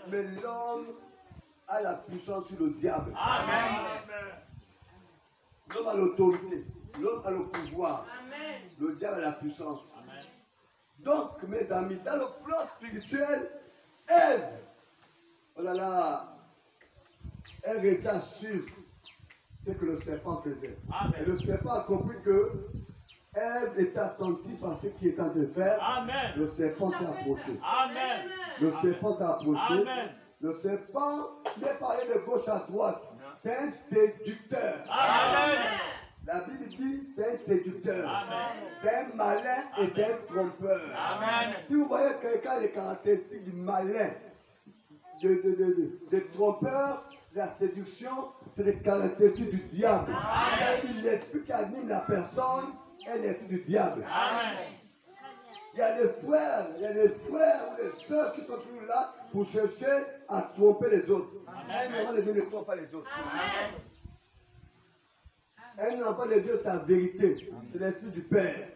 Mais l'homme a la puissance sur le diable. Amen. L'homme a l'autorité. L'homme a le pouvoir. Amen. Le diable a la puissance. Amen. Donc, mes amis, dans le plan spirituel, Ève, oh là là, elle restait sur ce que le serpent faisait. Amen. Et le serpent a compris que Ève était attentive à ce qu'il était en train de faire. Amen. Le serpent s'est approché. Amen. Le serpent s'est approché. Amen. Le serpent n'est pas allé de gauche à droite. C'est un séducteur. Amen. La Bible dit c'est un séducteur. Amen. C'est un malin et c'est un trompeur. Amen. Si vous voyez quelqu'un a les caractéristiques du malin, de trompeur, de la séduction, c'est des caractéristiques du diable. C'est l'esprit qui anime la personne est l'esprit du diable. Amen. Il y a des frères ou des sœurs qui sont toujours là pour chercher à tromper les autres. Un enfant de Dieu ne trompe pas les autres. Amen. Un enfant de Dieu, c'est la vérité. C'est l'esprit du Père.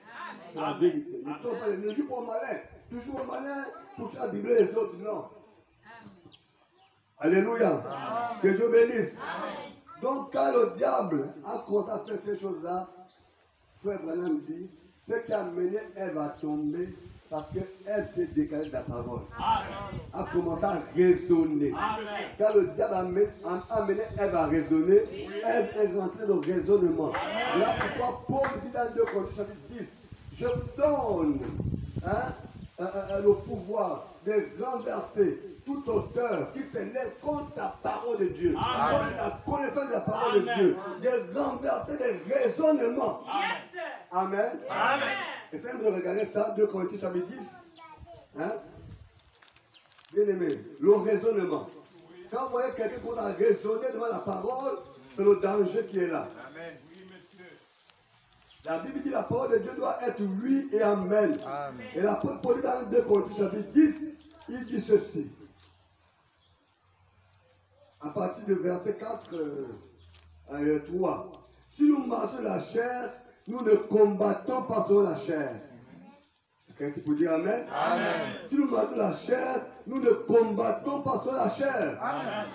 C'est la vérité. Ne trompe pas les autres. Ne joue pas au malin. Toujours au malin pour faire dribbler les autres. Non. Alléluia. Que Dieu bénisse. Donc, quand le diable a commencé à faire ces choses-là, Frère Branham dit, ce qui a mené Ève à tomber, parce qu'elle s'est décalée de la parole. Amen. A commencé à raisonner. Amen. Quand le diable a amené Ève à raisonner, Ève est rentrée dans le raisonnement. Voilà pourquoi Paul dit dans 2 Corinthiens chapitre 10, je vous donne le pouvoir de renverser tout auteur qui s'élève contre la parole de Dieu, Amen. contre la connaissance de la parole de Amen. Dieu, de renverser les raisonnements. Yes. Amen. Amen. Essayez de regarder ça, 2 Corinthiens chapitre 10. Hein? Bien aimé, le raisonnement. Quand vous voyez quelqu'un qui a raisonné devant la parole, c'est le danger qui est là. Amen. Oui, monsieur. La Bible dit que la parole de Dieu doit être oui et amen. Amen. Et l'apôtre Paul dans 2 Corinthiens chapitre 10, il dit ceci. À partir de verset 4, 3. Si nous marchons la chair, nous ne combattons pas sur la chair. Qu'est-ce pour dire amen? Amen. Si nous marchons la chair, nous ne combattons pas sur la chair. Amen.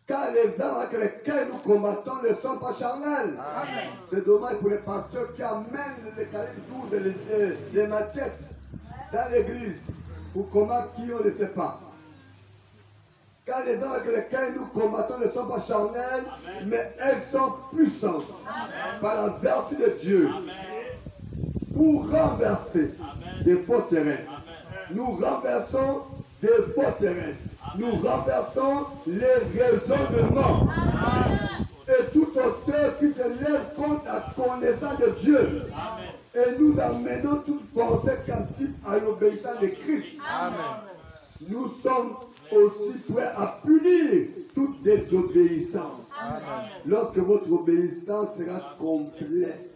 Car les armes avec lesquelles nous combattons ne sont pas charnelles. Amen. C'est dommage pour les pasteurs qui amènent les calibres 12 et les machettes dans l'église pour combattre qui on ne sait pas. Car les armes avec lesquelles nous combattons ne sont pas charnelles, mais elles sont puissantes par la vertu de Dieu pour renverser des forteresses. Nous renversons des forteresses. Nous renversons les raisonnements. Et tout auteur qui se lève contre la connaissance de Dieu. Et nous amenons toute pensée captive à l'obéissance de Christ. Amen. Nous sommes aussi prêts à punir toute désobéissance. Amen. Lorsque votre obéissance sera complète,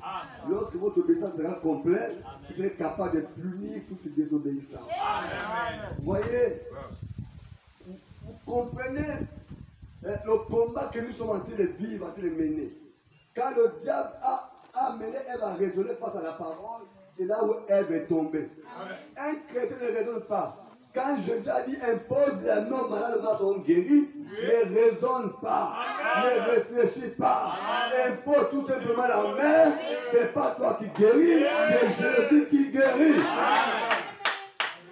lorsque votre obéissance sera complète, vous serez capable de punir toute désobéissance. Vous voyez, vous comprenez le combat que nous sommes en train de vivre, en train de mener. Quand le diable a amené Ève à raisonner face à la parole, c'est là où Ève est tombée. Un chrétien ne raisonne pas. Quand Jésus a dit impose les mains malades, les seront guéris, ne raisonne pas, ne réfléchis pas. Impose tout simplement la main, c'est pas toi qui guéris, c'est Jésus qui guérit.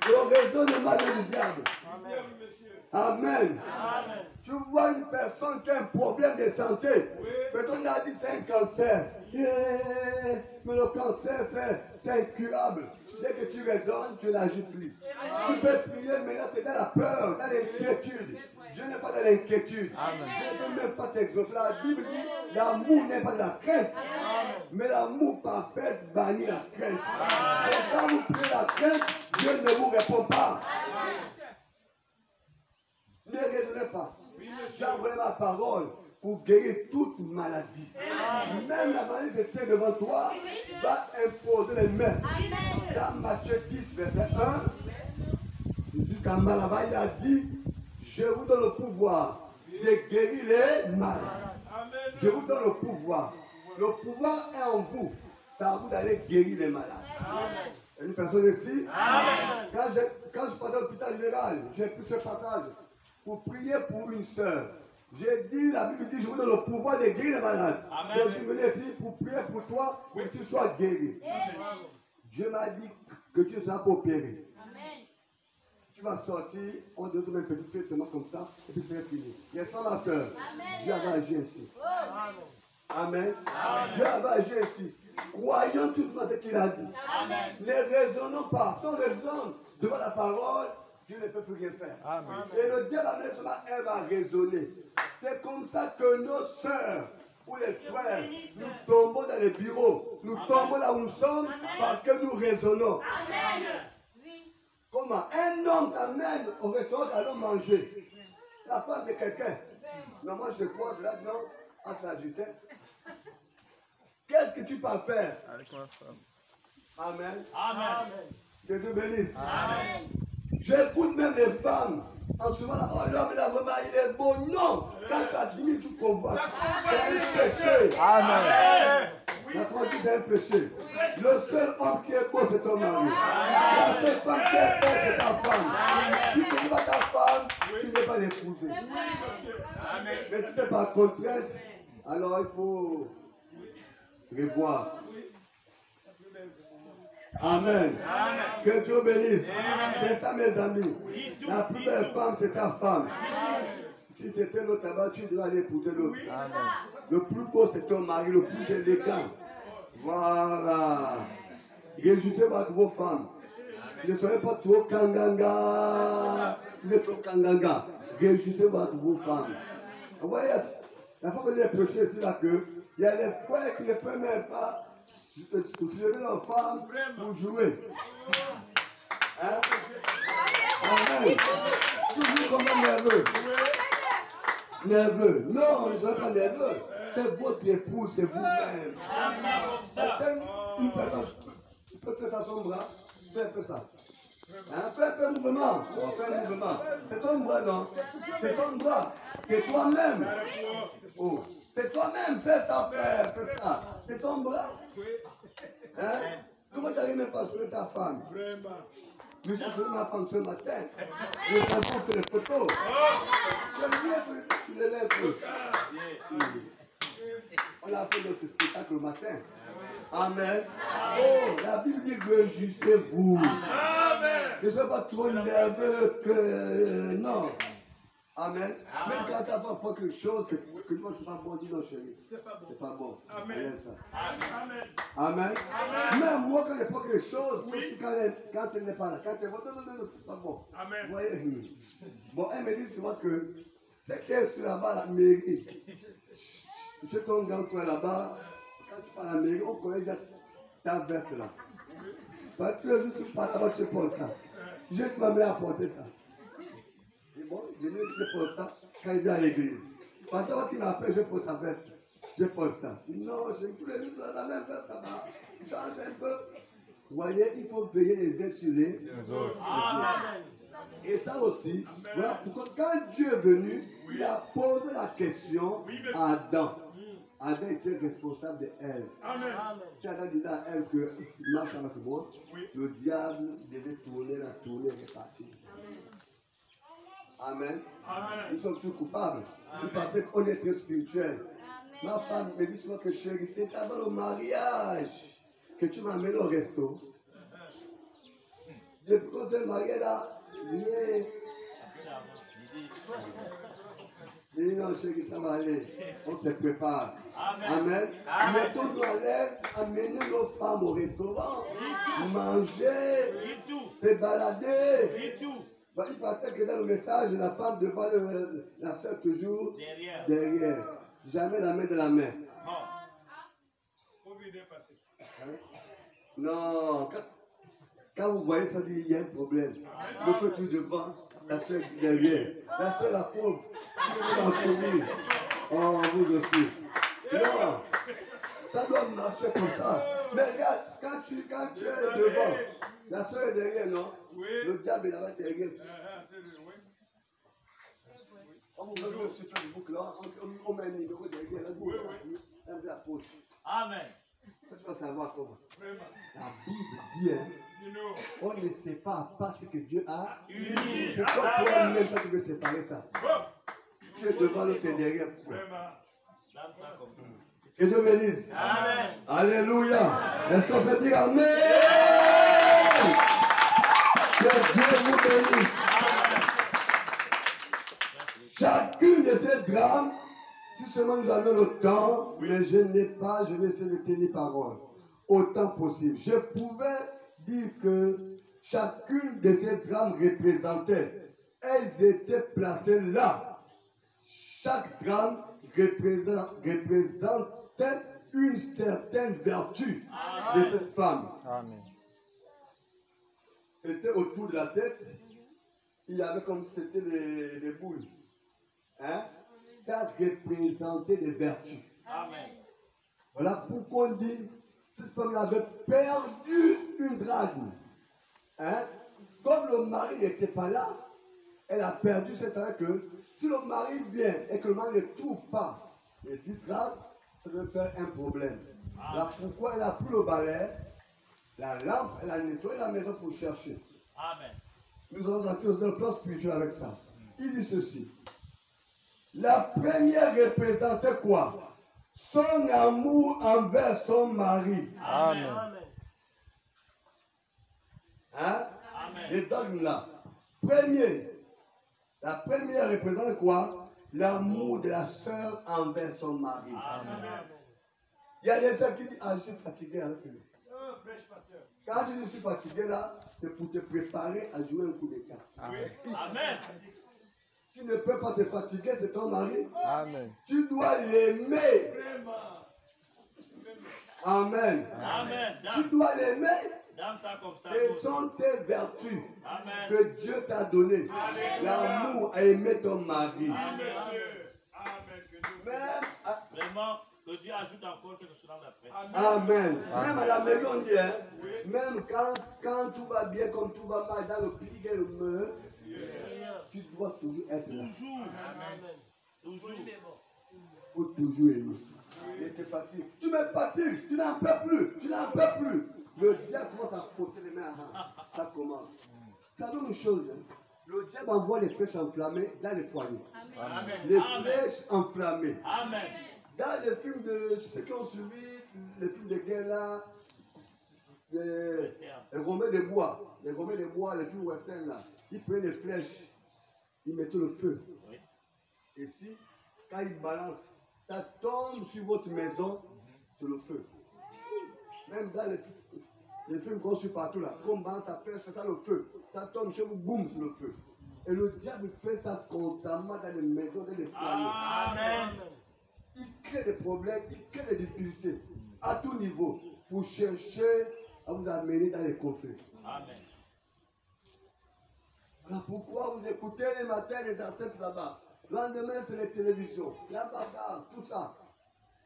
Le raisonnement du diable. Amen. Tu vois une personne qui a un problème de santé, peut-être on a dit c'est un cancer. Mais le cancer c'est incurable. Dès que tu raisonnes, tu n'agis plus. Tu peux prier, maintenant tu es dans la peur, dans l'inquiétude. Dieu n'est pas dans l'inquiétude. Dieu ne peut même pas t'exaucer. La Bible dit l'amour n'est pas de la crainte. Mais l'amour parfait bannit la crainte. Et quand vous priez la crainte, Dieu ne vous répond pas. Ne raisonnez pas. J'ai envoyé ma parole pour guérir toute maladie. Même la maladie qui tient devant toi va imposer les mains. Dans Matthieu 10, verset 1, jusqu'à Malaba, il a dit, je vous donne le pouvoir de guérir les malades. Je vous donne le pouvoir. Le pouvoir est en vous. C'est à vous d'aller guérir les malades. Une personne ici, quand je passe à l'hôpital général, j'ai pris ce passage. pour prier pour une sœur. J'ai dit, la Bible dit, je vous donne le pouvoir de guérir les malades. Amen. Donc je suis venu ici pour prier pour toi, pour que tu sois guéri. Amen. Dieu m'a dit que tu seras opéré. Amen. Tu vas sortir, on te donne un petit traitement comme ça, et puis c'est fini. N'est-ce pas ma soeur? Amen. Dieu va agir ici. Oh. Amen. Dieu va agir ici. Croyons tous dans ce qu'il a dit. Amen. Ne raisonnons pas. Si on raisonne devant la parole, Dieu ne peut plus rien faire. Amen. Et le diable a amené cela, elle va raisonner. C'est comme ça que nos sœurs ou les frères, nous tombons dans les bureaux. Nous tombons là où nous sommes parce que nous raisonnons. Amen. Oui. Comment? Un homme t'amène au restaurant, allons manger. La femme de quelqu'un. Non, moi je crois, c'est là, non, ah, c'est l'adultère. Qu'est-ce que tu peux faire? Amen. Amen. Que Dieu bénisse. Amen. J'écoute même les femmes. En souvent, là, oh l'homme là vraiment il est beau. Non, quand tu admires, tu convoites. C'est un péché. Amen. La conduite c'est un péché. Le seul homme qui est beau c'est ton mari. La seule femme qui est belle c'est ta femme. Si tu n'es pas ta femme, tu n'es pas l'épousée. Amen. Mais si c'est par contrainte, alors il faut revoir. Amen. Que Dieu bénisse. C'est ça mes amis. La plus belle femme c'est ta femme. Si c'était l'autre là-bas, tu dois aller épouser l'autre. Le plus beau c'est ton mari, le plus élégant. Voilà. Réjouissez avec vos femmes. Ne soyez pas trop kanganga. Vous êtes trop kanganga. Réjouissez avec vos femmes. Vous voyez, la femme est prêchée ici là que il y a des frères qui ne peuvent même pas soulever leur femme pour jouer. Hein? Amen. Toujours comme un nerveux. Nerveux. Non, ne soyez pas nerveux. C'est votre épouse, c'est vous-même. Est-ce qu'une personne peut faire ça à son bras? Fais un peu ça. Hein? Fais un peu de mouvement. Oh, fais un mouvement. C'est ton bras, non? C'est ton bras. C'est toi-même. Oh. C'est toi-même. Fais ça, frère. Fais ça. C'est ton bras. Hein? Comment tu n'arrives même pas à soulever ta femme? Mais j'ai soulevé ma femme ce matin. Les enfants fait des photos. Je lui ai soulevé un peu. On a fait notre spectacle le matin. Amen. Oh, la Bible dit réjouissez-vous. Ne soyez pas trop nerveux que. Non. Amen. Même quand ta femme prend quelque chose que tu vois que c'est pas bon, dis non chérie. C'est pas bon. Amen. Ça. Amen. Même moi quand je prends quelque chose, aussi quand elle n'est pas là, quand elle va non, c'est pas bon. Amen. Vous voyez? Bon, elle me dit souvent que c'est qu'elle est là-bas à la mairie. Chez ton grand frère là-bas, quand tu parles à la mairie, on connaît déjà ta veste là. Parce que tous les jours tu parles là-bas, tu penses ça. Je vais m'amener à porter ça. Et bon, je porte ça quand il vient à l'église. Parce que qui m'appelle, je porte ta veste. Je porte ça. Il dit non, tous les jours, tu as la même veste là-bas. Change un peu. Vous voyez, il faut veiller les uns sur les autres. Et ça aussi, voilà pourquoi quand Dieu est venu, il a posé la question à Adam. Adam était responsable de Ève. Si Adam disait à Ève que marche avec moi, le diable devait tourner, repartir. Amen. Nous sommes tous coupables. Nous pensons qu'on est très spirituels. Ma femme me dit souvent que chérie, c'est avant le mariage que tu m'amènes au resto. Depuis qu'on s'est marié là, viens. Je dis non chérie, ça va aller. On se prépare. Amen. Mettons-nous à l'aise, amenez nos femmes au restaurant, manger, se balader. Bah, il paraît que dans le message, la femme devant la soeur toujours derrière. Jamais la main de la main. Hein? Non, quand vous voyez ça, il y a un problème. Le feu tu devant, la soeur derrière. La soeur, la pauvre, elle va courir. Oh, vous aussi. Non, ça doit marcher comme ça. Mais regarde, quand tu es devant, la soeur est derrière, non? Le diable est là-bas derrière. On vous met sur Facebook là, on met un numéro derrière, on met la poche. Amen. Tu vas savoir comment. La Bible dit, hein, On ne sépare pas ce que Dieu a Uni. Pourquoi toi-même, quand tu veux séparer ça? Tu es devant l'autre et derrière. Pourquoi? Que Dieu bénisse. Amen. Alléluia. Est-ce qu'on peut dire Amen? Que Dieu vous bénisse. Chacune de ces drames, si seulement nous avions le temps, mais je n'ai pas, je vais essayer de tenir parole autant possible. Je pouvais dire que chacune de ces drames représentait, elles étaient placées là. Chaque drame représentait une certaine vertu de cette femme. Amen. C'était autour de la tête, il y avait comme si c'était des boules. Hein? Ça représentait des vertus. Amen. Voilà pourquoi on dit cette femme avait perdu une drachme. Hein? Comme le mari n'était pas là, elle a perdu. C'est ça que si le mari vient et que le mari ne trouve pas les 10 drachmes, ça devait faire un problème. Voilà pourquoi elle a pris le balai, la lampe, elle a nettoyé la maison pour chercher. Amen. Nous allons rentrer dans le plan spirituel avec ça. Il dit ceci. La première représentait quoi? Son amour envers son mari. Amen. Hein? Amen. Les dogmes là. La première représente quoi? L'amour de la sœur envers son mari. Amen. Il y a des sœurs qui disent, ah, je suis fatigué avec lui. Quand tu dis je suis fatigué là, c'est pour te préparer à jouer un coup d'état. Amen. Tu ne peux pas te fatiguer, c'est ton mari. Amen. Tu dois l'aimer. Amen. Amen. Tu dois l'aimer. Dame ça comme ça. Ce sont tes vertus Amen. que Dieu t'a données. L'amour à aimer ton mari. Amen. Même Vraiment, que Dieu ajoute encore quelque chose dans la paix. Amen. Même à la maison, on dit, hein, même quand tout va bien, comme tout va mal, dans le pays et le meurt, tu dois toujours être là. Toujours. Amen. Toujours. Il faut toujours aimer. Ne te fatigue. Tu me fatigues, tu n'en peux plus, tu n'en peux plus. Le diable commence à frotter les mains. Ça commence. Ça donne une chose. Hein. Le diable envoie les flèches enflammées dans les foyers. Amen. Les Amen. flèches enflammées. Amen. Dans les films de ceux qui ont suivi, les films de guerre là, les Romains de bois, les films western là, ils prenaient les flèches, ils mettaient le feu. Oui. Et si, quand ils balancent, ça tombe sur votre maison, sur le feu. Même dans les films qu'on suit partout là, comme balance sa flèche, c'est ça le feu. Ça tombe chez vous, boum, sur le feu. Et le diable fait ça constamment dans les maisons, dans les foyers. Amen. Il crée des problèmes, il crée des difficultés à tout niveau pour chercher à vous amener dans les conflits. Amen. Voilà pourquoi vous écoutez les matins les ancêtres là-bas. Le lendemain, c'est les télévisions, là-bas, tout ça.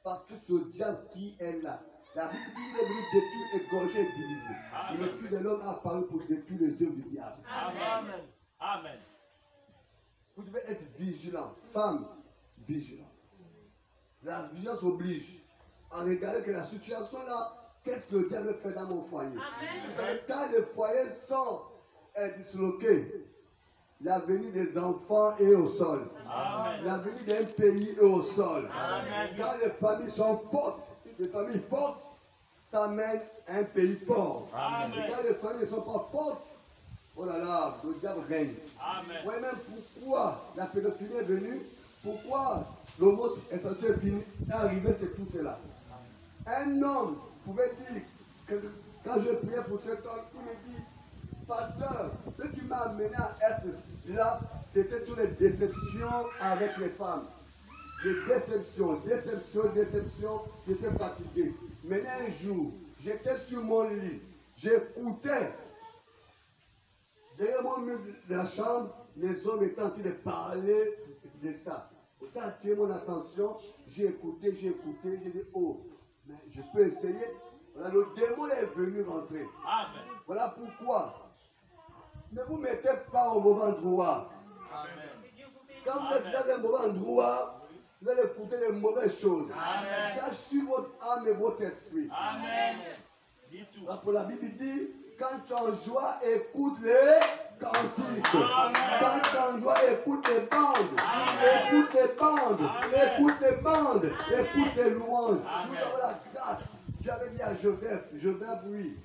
Parce que ce diable qui est là, la Bible dit qu'il est venu détruire, égorger et diviser. Et le Fils de l'homme a apparu pour détruire les œuvres du diable. Amen. Amen. Vous devez être vigilant, femme, vigilant. La vigilance oblige à regarder que la situation là, qu'est-ce que le diable fait dans mon foyer. Vous savez, quand les foyers sont disloqués, l'avenir des enfants est au sol. L'avenir d'un pays est au sol. Amen. Quand les familles sont fortes, les familles fortes, ça mène à un pays fort. Amen. Et quand les familles ne sont pas fortes, oh là là, le diable règne. Amen. Vous voyez même pourquoi la pédophilie est venue, pourquoi l'homosexualité est arrivé, c'est tout cela. Un homme pouvait dire, que quand je priais pour cet homme, il me dit, pasteur, ce qui m'a amené à être là, c'était toutes les déceptions avec les femmes. Les déceptions, j'étais fatigué. Maintenant un jour, j'étais sur mon lit, j'écoutais. Derrière mon mur de la chambre, les hommes étaient en train de parler de ça. Et ça a attiré mon attention. J'ai écouté, j'ai dit, oh, mais je peux essayer. Voilà, le démon est venu rentrer. Amen. Voilà pourquoi. Ne vous mettez pas au mauvais endroit. Amen. Quand vous êtes dans un mauvais endroit, vous allez écouter les mauvaises choses. Amen. Ça suit votre âme et votre esprit. Amen. Dis tout. Voilà pour la Bible dit, Quand tu es en joie, écoute les cantiques. Quand tu es en joie, écoute les bandes. Écoute les bandes. Écoute les bandes. Écoute les louanges. Nous avons la grâce. J'avais dit à Joseph, oui,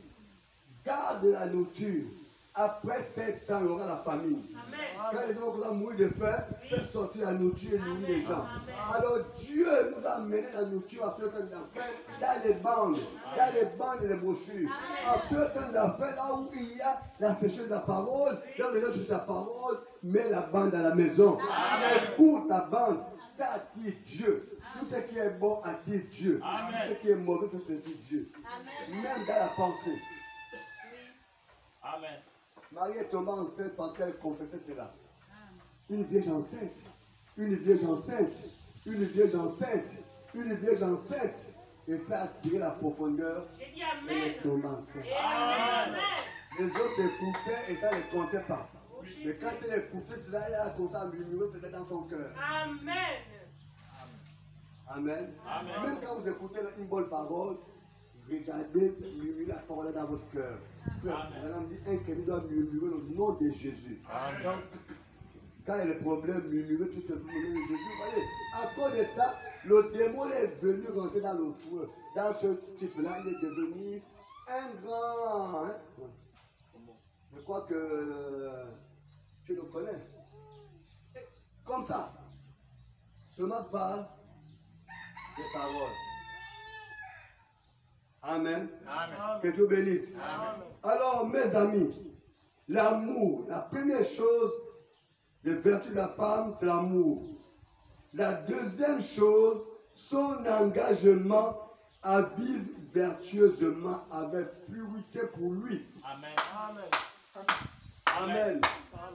garde la nourriture. Après 7 ans, il y aura la famine. Quand les gens vont mourir de faim, fais sortir la nourriture et nourrir les gens. Alors Dieu nous a amené la nourriture à ceux qui ont faim dans les bandes et les brochures. À ceux qui ont faim, là où il y a la séchage de la parole, là où les gens cherchent la parole, mets la bande à la maison. Écoute la bande, ça attire Dieu. Tout ce qui est bon attire Dieu. Tout ce qui est mauvais fait sentir Dieu. Même dans la pensée. Amen. Marie est tombée enceinte parce qu'elle confessait cela. Une vierge enceinte, une vierge enceinte, une vierge enceinte, une vierge enceinte. Et ça a tiré la profondeur. Elle est tombée enceinte. Les autres écoutaient et ça ne les comptait pas. Mais quand elle écoutait cela, elle a commencé à murmurer, c'était dans son cœur. Amen. Amen. Amen. Même quand vous écoutez une bonne parole, regardez, murmurez la parole dans votre cœur. Frère, on dit un chrétien doit murmurer le nom de Jésus. Donc, quand il y a des problèmes, murmurer tout simplement le nom de Jésus. Vous voyez, à cause de ça, le démon est venu rentrer dans le feu. Dans ce type-là, il est devenu un grand. Hein? Je crois que tu le connais. Comme ça. Seulement par des paroles. Amen. Amen. Que Dieu bénisse. Amen. Alors, mes amis, l'amour, la première chose des vertus de la femme, c'est l'amour. La deuxième chose, son engagement à vivre vertueusement avec pureté pour lui. Amen. Amen.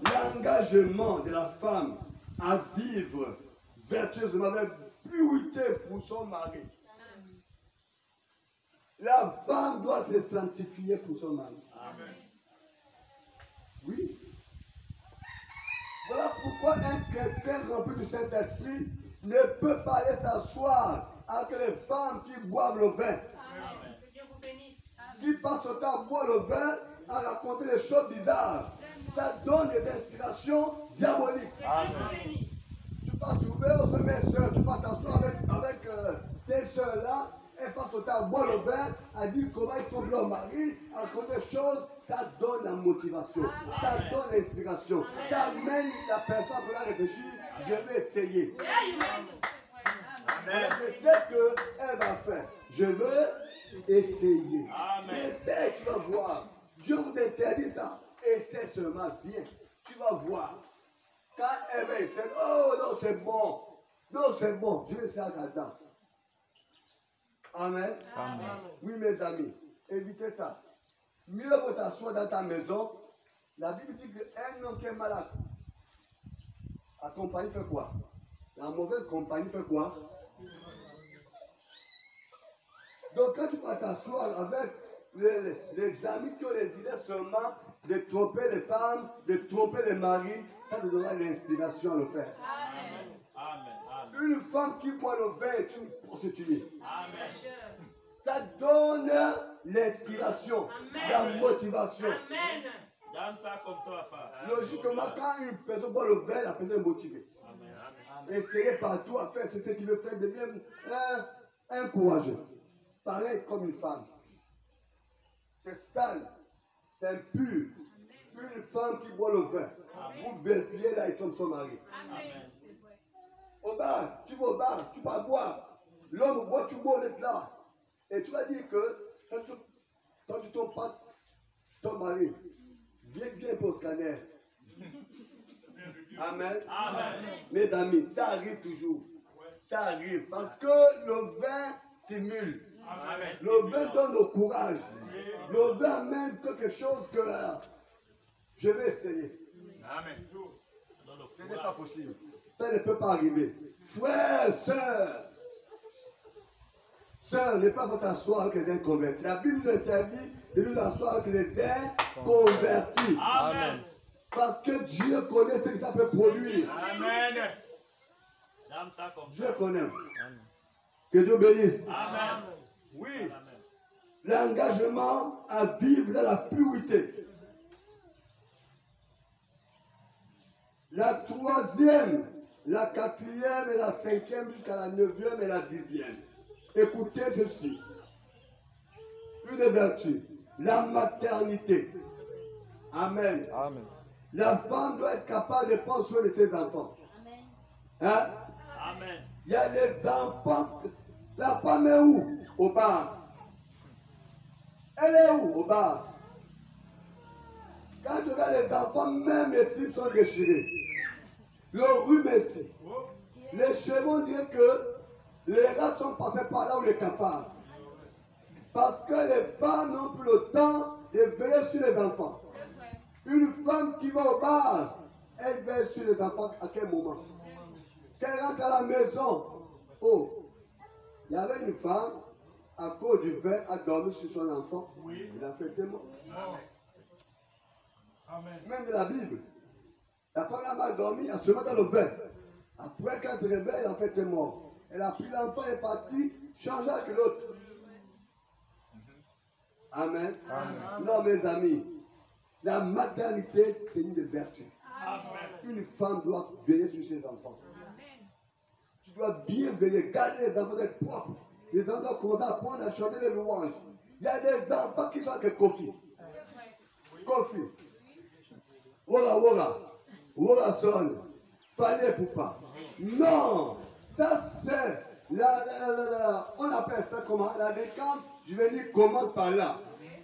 L'engagement de la femme à vivre vertueusement avec pureté pour son mari. La femme doit se sanctifier pour son mari. Amen. Oui. Voilà pourquoi un chrétien rempli du Saint-Esprit ne peut pas aller s'asseoir avec les femmes qui boivent le vin. Amen. Que Dieu vous bénisse. Qui passent le temps à boire le vin, à raconter des choses bizarres. Ça donne des inspirations diaboliques. Amen. Tu vas trouver aux mes soeurs, tu vas t'asseoir avec tes soeurs là, elles passent le temps à boire le vin, à dire comment ils trompent leur mari, à raconter des choses, ça donne la motivation, ça donne l'inspiration, ça amène la personne à réfléchir, je vais essayer. Voilà, c'est ce qu'elle va faire. Je veux essayer. Amen. Essaye, tu vas voir. Dieu vous interdit ça. Essaie seulement, viens. Tu vas voir. Quand elle va essayer, oh non, c'est bon. Non, c'est bon. Je vais essayer là-dedans. Amen. Amen. Oui, mes amis, évitez ça. Mieux vaut t'asseoir dans ta maison. La Bible dit qu'un homme qui est malade, la compagnie fait quoi? La mauvaise compagnie fait quoi? Donc quand tu vas t'asseoir avec les amis qui ont les idées seulement de tromper les femmes, de tromper les maris, ça te donnera l'inspiration à le faire. Amen. Amen. Une femme qui boit le vin est une prostituée. Amen. Ça donne l'inspiration, la motivation. Amen. Dame ça comme ça, papa. Logiquement, quand une personne boit le vin, la personne est motivée. Amen. Amen. Essayez partout à faire, c'est ce qui veut faire, devient un courageux. Pareil comme une femme. C'est sale, c'est impur. Une femme qui boit le vin, vous vérifiez là, il tombe son mari. Amen. Au bar, tu vas au bar, tu vas boire. L'homme boit, tu bois, on est là. Et tu vas dire que quand tu tombes pas ton mari, viens pour le scanner. Amen. Amen. Mes amis, ça arrive toujours. Ça arrive parce que le vin stimule. Amen. Le vin donne le courage. Le vin amène quelque chose que je vais essayer. Amen. Ce n'est pas possible. Ça ne peut pas arriver. Frères, sœurs, ne pas t'asseoir avec les inconvertis. La Bible nous interdit de nous asseoir avec les inconvertis. Amen. Parce que Dieu connaît ce que ça peut produire. Amen. Dame ça comme ça. Dieu connaît. Que Dieu bénisse. Amen. Oui. Amen. l'engagement à vivre dans la pureté. La troisième, la quatrième et la cinquième jusqu'à la neuvième et la 10e. Écoutez ceci. Une vertu, la maternité. Amen. Amen. La femme doit être capable de prendre soin de ses enfants. Amen. Hein? Amen. Il y a des enfants. La femme est où? Au bar. Elle est où? Au bar. Quand tu regardes les enfants, même les cils sont déchirés. Le rhume ici. Les cheveux, on dirait que les rats sont passés par là où les cafards. Parce que les femmes n'ont plus le temps de veiller sur les enfants. Une femme qui va au bar, elle veille sur les enfants à quel moment? Qu'elle rentre à la maison. Oh, il y avait une femme, à cause du vin, a dormi sur son enfant. Il a fait témoin. Même de la Bible. La femme a dormi, elle se met dans le vin. Après, quand elle se réveille, elle a fait mort. Elle a pris l'enfant et est partie, changer avec l'autre. Amen. Amen. Non, mes amis, la maternité, c'est une des vertus. Amen. Une femme doit veiller sur ses enfants. Tu dois bien veiller, garder les enfants d'être propres. Les enfants doivent commencer à apprendre à chanter les louanges. Il y a des enfants qui sont avec Kofi. Kofi. Wora wora. Wora son. Fallait poupa. Non. Ça c'est on appelle ça comment? La décence juvénile commence par là.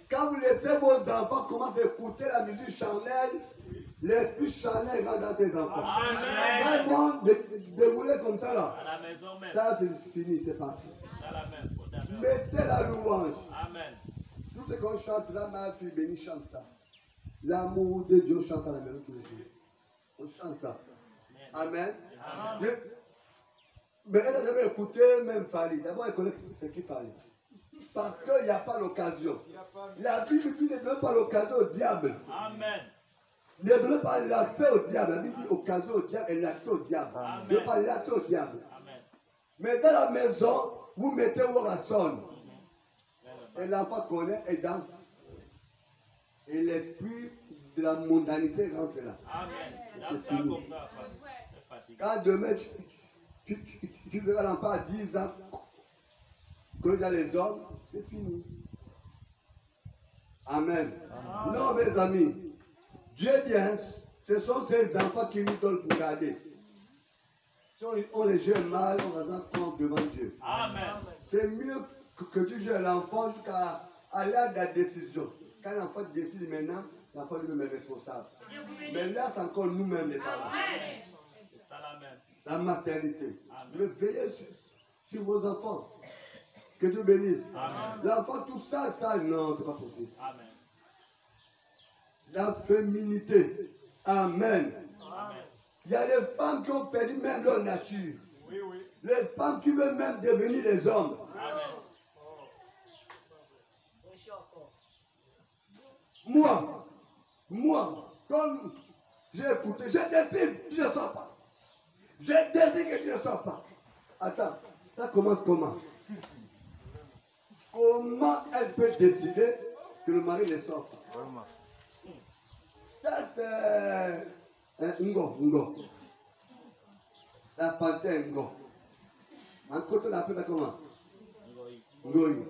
Quand vous laissez vos enfants commencer à écouter la musique charnelle, l'esprit charnel rentre dans tes enfants. Amen. Quand ils vont dérouler comme ça là, À la maison même. ça c'est fini, c'est parti. À la même. Mettez la louange. Amen. Tout ce qu'on chante là, ma fille bénie chante ça. L'amour de Dieu chante ça à la maison tous les jours. On chante ça. Amen. Amen. Mais elle n'a jamais écouté même Fali. D'abord, elle connaît ce qu'il fallait. Parce qu'il n'y a pas l'occasion. La Bible dit ne donne pas l'occasion au diable. Amen. Ne donnez pas l'accès au diable. La Bible dit occasion au diable et l'accès au diable. Amen. Ne donnez pas l'accès au diable. Amen. Mais dans la maison, vous mettez vos rassons. Et l'enfant connaît et danse. Et l'esprit de la mondanité rentre là. Amen. Et Dans c'est ça, fini. comme ça, c'est fatigué. Quand demain, tu verras l'enfant à 10 ans, que dans les hommes, c'est fini. Amen. Non, mes amis, Dieu dit, hein, ce sont ces enfants qui nous donnent pour garder. Si on les gère mal, on va rendre compte devant Dieu. Amen. C'est mieux que tu gères l'enfant jusqu'à aller à la décision. Quand l'enfant décide maintenant, l'enfant lui-même est responsable. Mais là, c'est encore nous-mêmes les parents. C'est à la même. La maternité. Amen. Vous devez veiller sur vos enfants. Que Dieu bénisse. Amen. L'enfant, tout ça, non, c'est pas possible. Amen. La féminité. Amen. Amen. Il y a des femmes qui ont perdu même leur nature. Oui, oui. Les femmes qui veulent même devenir des hommes. Amen. Moi, comme j'ai écouté, je décide, tu ne sors pas. Je décide que tu ne sors pas. Attends, ça commence comment? Comment elle peut décider que le mari ne sort pas? Ça c'est Ngo. La panthère Ngo. En côté on appelle ça comment? Ngoï.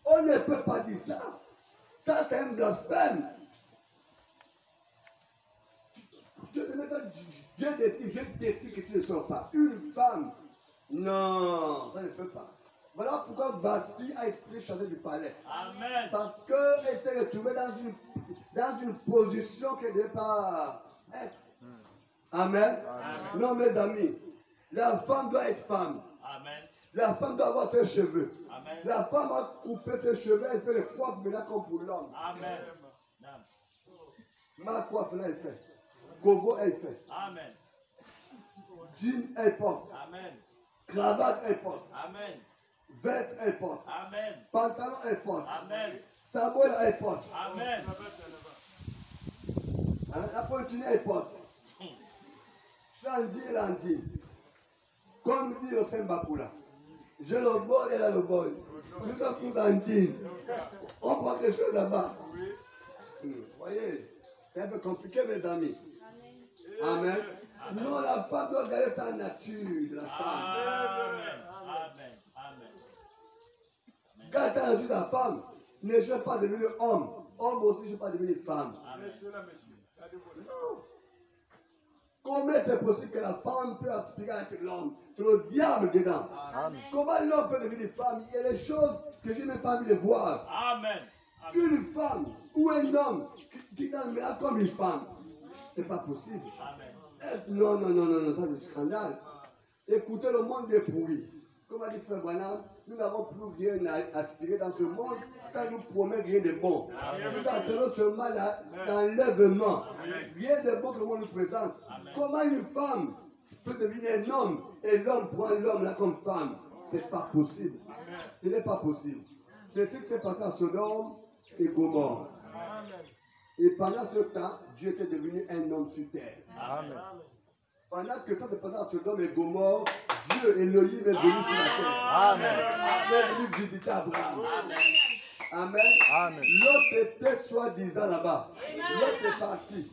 On ne peut pas dire ça. Ça c'est un blasphème. Je décide que tu ne sors pas. Une femme, non, ça ne peut pas. Voilà pourquoi Vasti a été chassée du palais. Amen. Parce qu'elle s'est retrouvée dans une position qu'elle ne devait pas être. Amen. Amen. Non, mes amis, la femme doit être femme. Amen. La femme doit avoir ses cheveux. Amen. La femme a coupé ses cheveux, elle fait les coiffes maintenant comme pour l'homme. Amen. Ma coiffe là, elle fait. Gogo, elle fait. Amen. Jean, elle porte. Amen. Cravate, elle porte. Amen. Veste, elle porte. Amen. Pantalon, elle porte. Amen. Sabot, elle porte. Amen. Hein, la pointine, elle porte. Sandi, elle en dit. Comme dit le Sembapula. J'ai le bol, elle a le bol. Nous sommes tous en jean. On prend quelque chose là-bas. Vous voyez, c'est un peu compliqué, mes amis. Amen. Non, la femme doit garder sa nature de la femme. Amen. Amen. Amen. Quand tu as nature de la femme, ne cherche pas à devenir homme. Homme aussi, ne cherche pas à devenir femme. Amen. Non. Comment c'est possible que la femme peut aspirer à être l'homme? C'est le diable dedans. Amen. Comment l'homme peut devenir femme? Il y a des choses que je n'ai même pas envie de voir. Amen. Une femme ou un homme qui t'emmènera comme une femme, c'est pas possible. Amen. Non, non, non, non, non, ça c'est un scandale. Écoutez, le monde est pourri. Comme a dit Frère Branham, nous n'avons plus rien à aspirer dans ce monde. Ça nous promet rien de bon. Nous attendons seulement l'enlèvement. Rien de bon que le monde nous présente. Comment une femme peut devenir un homme et l'homme prend l'homme là comme femme? C'est pas possible. Ce n'est pas possible. C'est ce qui s'est passé à Sodome et Gomorrhe. Et pendant ce temps, Dieu était devenu un homme sur terre. Amen. Pendant que ça se passait à Sodome et Gomorre, Dieu, Elohim, est venu sur la terre. Amen. Il est venu visiter Abraham. Amen. Amen. Amen. L'autre était soi-disant là-bas. L'autre est parti.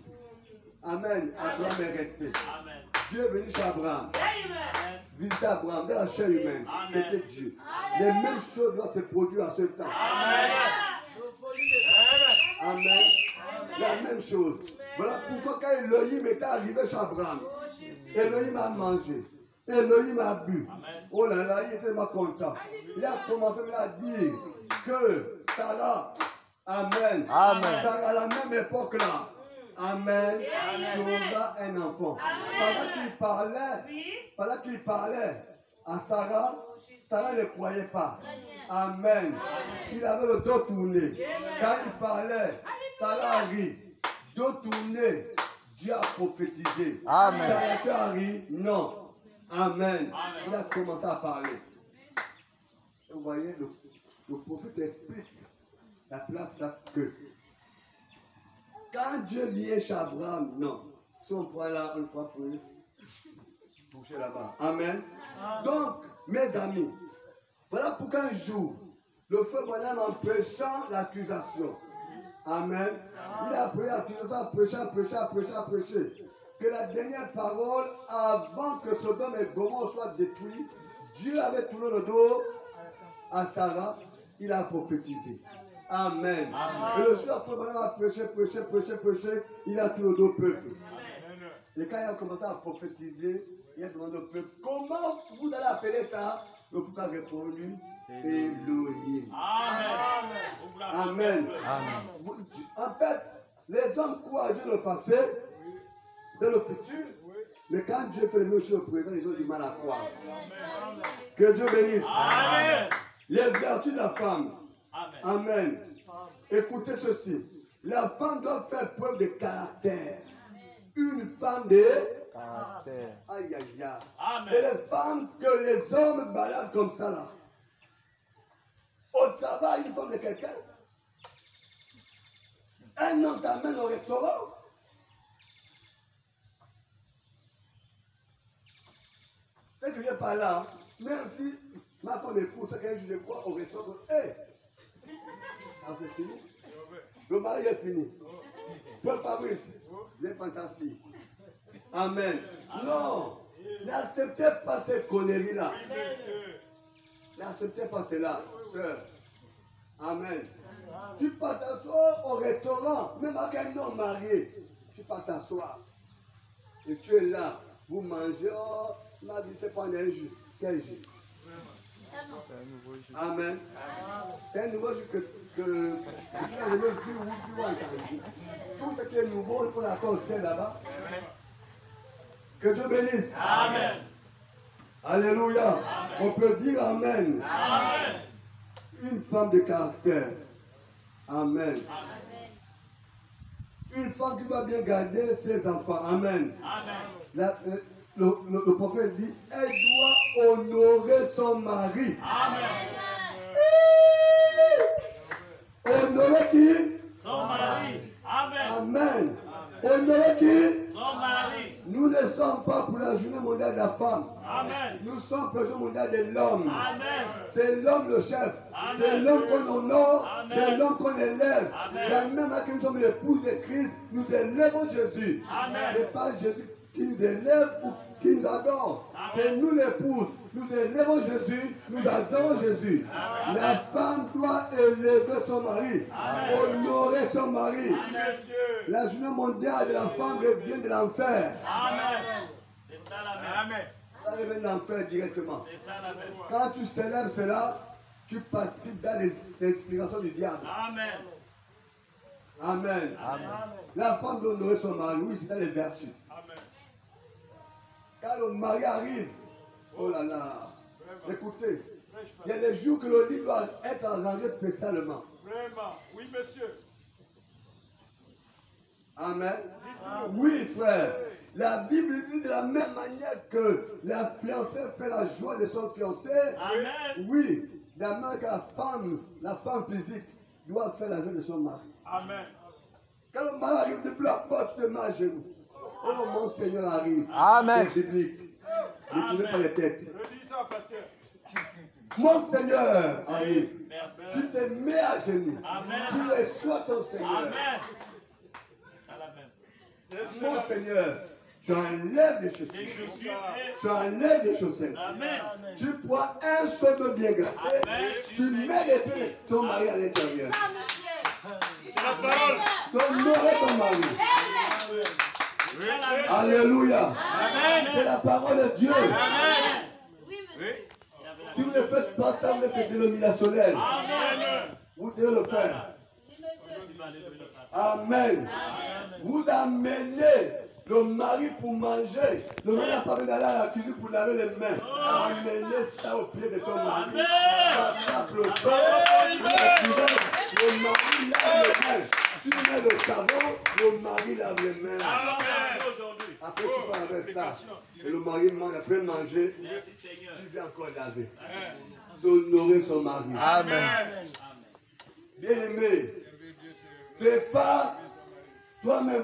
Amen. Abraham est resté. Amen. Dieu est venu chez Abraham. Amen. Visiter Abraham dans la chair humaine. Amen. C'était Dieu. Les mêmes choses doivent se produire à ce temps. Amen. Amen. La même chose. Voilà pourquoi quand Elohim était arrivé chez Abraham, Elohim a mangé. Elohim a bu. Amen. Oh là là, il était tellement content. Il a commencé à dire que Sarah, Amen. Amen. Sarah à la même époque là, Amen, tu auras un enfant. Pendant qu'il parlait à Sarah, Sarah ne croyait pas. Amen. Il avait le dos tourné. Quand il parlait, Sarah rit. Dos tourné, Dieu a prophétisé. Amen. Sarah, tu as ri? Non. Amen. Il a commencé à parler. Et vous voyez, le prophète explique la place là que quand Dieu vient chez Abraham, non. Si on prend là, on ne croit plus toucher là-bas. Amen. Donc, mes amis, voilà pourquoi un jour, le frère Branham en prêchant l'accusation. Amen. Il a prêché, que la dernière parole, avant que Sodome et Gomorrhe soient détruits, Dieu avait tourné le dos à Sarah, il a prophétisé. Amen. Et le soir, frère Branham a prêché, il a tourné le dos au peuple. Et quand il a commencé à prophétiser, il a demandé au peuple, comment vous allez appeler ça? Le peuple a répondu, Elohim. Amen. Amen. En fait, les hommes croient à Dieu dans le passé, dans le futur, mais quand Dieu fait les mêmes choses au présent, ils ont du mal à croire. Que Dieu bénisse. Amen. Les vertus de la femme. Amen. Amen. Écoutez ceci. La femme doit faire preuve de caractère. Une femme de Caractère. aïe aïe aïe. Amen. Et les femmes que les hommes baladent comme ça là. Au travail, une femme de quelqu'un. Un homme t'amène au restaurant. C'est que je n'ai pas là. Même si ma femme épouse, c'est qu'un jour je crois au restaurant. Hé! Ah, c'est fini. Le mariage est fini. Frère Fabrice, viens prendre ta fille. Amen. Non, n'acceptez pas ces conneries-là. N'acceptez pas cela, sœur. Amen. Tu peux t'asseoir au restaurant, même avec un homme marié. Tu peux t'asseoir. Et tu es là. Vous mangez. Oh, ma vie, c'est pas un jus. Quel jus? Amen. C'est un nouveau jus que tu n'as jamais vu ou entendu. Tout ce qui est nouveau, on l'accorde c'est là-bas. Que Dieu bénisse. Amen. Alléluia. Amen. On peut dire Amen. Amen. Une femme de caractère. Amen. Amen. Une femme qui doit bien garder ses enfants. Amen. Amen. Le prophète dit, elle doit honorer son mari. Amen. Honorer qui? Son mari. Amen. Amen. Honorer qui? Son mari. Nous ne sommes pas pour la journée mondiale de la femme. Amen. Nous sommes pour la journée mondiale de l'homme. Amen. C'est l'homme le chef. Amen. C'est l'homme qu'on honore. Amen. C'est l'homme qu'on élève. Amen. Et même à nous sommes l'épouse de Christ, nous élèvons Jésus. Amen. Ce n'est pas Jésus qui nous élève ou qui nous adore. Amen. C'est nous l'épouse. Nous élèvons Jésus, nous adorons Jésus. Amen. La femme doit élever son mari, Amen. honorer son mari. Amen. La journée mondiale de la femme revient de l'enfer. Amen. C'est ça la même. Amen. Ça revient de l'enfer directement. C'est ça la même. Quand tu célèbres cela, tu participes dans l'inspiration du diable. Amen. Amen. Amen. La femme doit honorer son mari, oui, c'est dans les vertus. Amen. Quand le mari arrive, oh là là, écoutez, il y a des jours que le lit doit être arrangé spécialement. Vraiment. Oui, monsieur. Amen. Oui, frère. La Bible dit de la même manière que la fiancée fait la joie de son fiancé. Amen. Oui, de la même manière que la femme physique, doit faire la joie de son mari. Amen. Quand le mari arrive depuis la porte, tu te mets à genoux. Oh, mon Seigneur arrive. Amen. C'est biblique. Ne tournez pas les têtes. Redis ça, pasteur. Mon Seigneur arrive. Merci. Tu te mets à genoux. Amen. Tu reçois ton Seigneur. Amen. C'est ça la même. Mon Seigneur, tu enlèves les Les chaussures. chaussures. Tu enlèves les chaussettes. Amen. Tu prends un seau de bien glacé. Amen. Tu mets les pieds de ton mari à l'intérieur. Ça, monsieur. C'est la parole. Honorer ton mari. Amen. Oui. Alléluia. Amen. C'est la parole de Dieu. Amen. Oui, monsieur. Si vous ne faites pas ça, vous êtes dénominationnel. Amen. Vous devez le faire. Oui, monsieur. Amen. Vous amenez le mari pour manger. Le mari n'a pas besoin d'aller à la cuisine pour laver les mains. Amenez ça au pied de ton mari. Tape le sol. Le mari lave les mains. Tu mets le savon, le mari lave les mains. Après, tu vas avec ça. Et le mari mange. Après manger, tu viens encore laver. S'honorer son mari. Amen. Bien aimé, c'est pas toi-même.